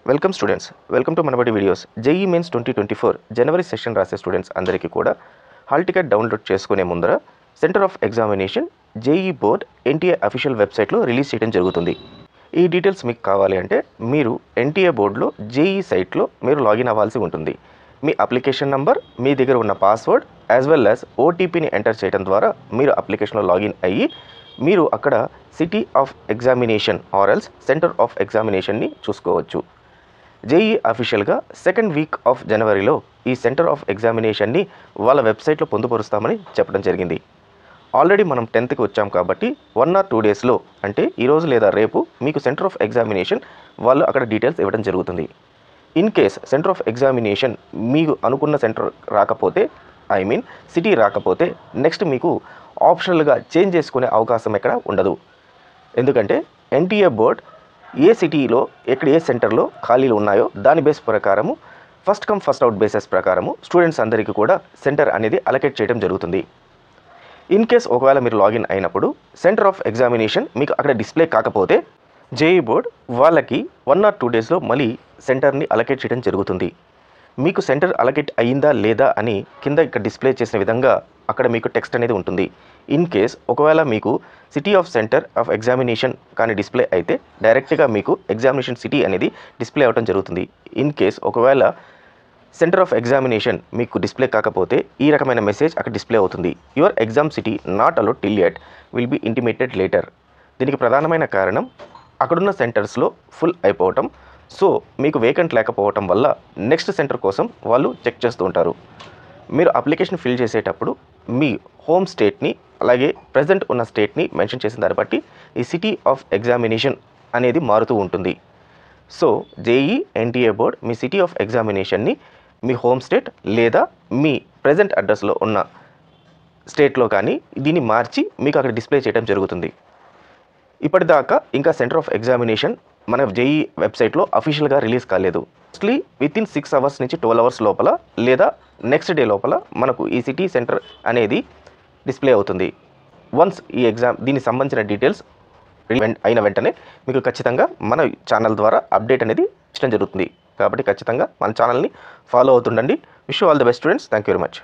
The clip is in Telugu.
Welcome students, welcome to Manabadi videos. JEE mains 2024 January session రాసే స్టూడెంట్స్ అందరికీ కూడా హాల్ టికెట్ డౌన్లోడ్ చేసుకునే ముందర centre of examination JEE board NTA official వెబ్సైట్లో రిలీజ్ చేయడం జరుగుతుంది. ఈ డీటెయిల్స్ మీకు కావాలి అంటే మీరు ఎన్టీఏ బోర్డులో జేఈ సైట్లో మీరు లాగిన్ అవ్వాల్సి ఉంటుంది. మీ అప్లికేషన్ నంబర్, మీ దగ్గర ఉన్న పాస్వర్డ్ యాజ్ వెల్ యాజ్ ఓటీపీని ఎంటర్ చేయడం ద్వారా మీరు అప్లికేషన్లో లాగిన్ అయ్యి మీరు అక్కడ city of examination or else centre of ఎగ్జామినేషన్ని చూసుకోవచ్చు. జేఈ అఫీషియల్గా సెకండ్ వీక్ ఆఫ్ జనవరిలో ఈ సెంటర్ ఆఫ్ ఎగ్జామినేషన్ని వాళ్ళ వెబ్సైట్లో పొందుపరుస్తామని చెప్పడం జరిగింది. ఆల్రెడీ మనం 10th వచ్చాం కాబట్టి 1 or 2 డేస్లో అంటే ఈరోజు లేదా రేపు మీకు సెంటర్ ఆఫ్ ఎగ్జామినేషన్ వాళ్ళు అక్కడ డీటెయిల్స్ ఇవ్వడం జరుగుతుంది. In case centre of examination మీకు అనుకున్న సెంటర్ రాకపోతే, సిటీ రాకపోతే నెక్స్ట్ మీకు ఆప్షనల్గా చేంజ్ చేసుకునే అవకాశం ఎక్కడ ఉండదు. ఎందుకంటే ఎన్టీఏ బోర్డ్ ఏ సిటీలో ఎక్కడ ఏ సెంటర్లో ఖాళీలు ఉన్నాయో దాని బేస్ ప్రకారము first come first out bases ప్రకారము స్టూడెంట్స్ అందరికీ కూడా సెంటర్ అనేది అలొకేట్ చేయడం జరుగుతుంది. ఇన్ కేస్ ఒకవేళ మీరు లాగిన్ అయినప్పుడు సెంటర్ ఆఫ్ ఎగ్జామినేషన్ మీకు అక్కడ డిస్ప్లే కాకపోతే జేఈ బోర్డ్ వాళ్ళకి 1 or 2 డేస్లో మళ్ళీ సెంటర్ని అలొకేట్ చేయడం జరుగుతుంది. మీకు సెంటర్ అలొకేట్ అయ్యిందా లేదా అని కింద ఇక్కడ డిస్ప్లే చేసిన విధంగా అక్కడ మీకు టెక్స్ట్ అనేది ఉంటుంది. ఇన్ కేస్ ఒకవేళ మీకు city of centre of examination కానీ డిస్ప్లే అయితే డైరెక్ట్గా మీకు ఎగ్జామినేషన్ సిటీ అనేది డిస్ప్లే అవ్వడం జరుగుతుంది. ఇన్ కేస్ ఒకవేళ సెంటర్ ఆఫ్ ఎగ్జామినేషన్ మీకు డిస్ప్లే కాకపోతే ఈ రకమైన మెసేజ్ అక్కడ డిస్ప్లే అవుతుంది. Your exam city not allowed till yet will be intimated later. దీనికి ప్రధానమైన కారణం అక్కడున్న సెంటర్స్లో ఫుల్ అయిపోవటం. సో మీకు వేకెంట్ లేకపోవటం వల్ల నెక్స్ట్ సెంటర్ కోసం వాళ్ళు చెక్ చేస్తూ ఉంటారు. మీరు అప్లికేషన్ ఫిల్ చేసేటప్పుడు మీ హోమ్ స్టేట్ని అలాగే ప్రజెంట్ ఉన్న స్టేట్ని మెన్షన్ చేసిన దాన్ని బట్టి ఈ సిటీ ఆఫ్ ఎగ్జామినేషన్ అనేది మారుతూ ఉంటుంది. సో జేఈ ఎన్టీఏ బోర్డ్ మీ సిటీ ఆఫ్ ఎగ్జామినేషన్ని మీ హోమ్ స్టేట్ లేదా మీ ప్రజెంట్ అడ్రస్లో ఉన్న స్టేట్లో కానీ దీన్ని మార్చి మీకు అక్కడ డిస్ప్లే చేయడం జరుగుతుంది. ఇప్పటిదాకా ఇంకా సెంటర్ ఆఫ్ ఎగ్జామినేషన్ మన జేఈ వెబ్సైట్లో అఫీషియల్గా రిలీజ్ కాలేదు. మోస్ట్లీ వితిన్ 6 hours నుంచి 12 hours లోపల లేదా నెక్స్ట్ డే లోపల మనకు ఈ సిటీ సెంటర్ అనేది డిస్ప్లే అవుతుంది. వన్స్ ఈ దీనికి సంబంధించిన డీటెయిల్స్ అయిన వెంటనే మీకు ఖచ్చితంగా మన ఛానల్ ద్వారా అప్డేట్ అనేది ఇచ్చడం జరుగుతుంది. కాబట్టి ఖచ్చితంగా మన ఛానల్ని ఫాలో అవుతుండండి. Wish you all the best students. Thank you very much.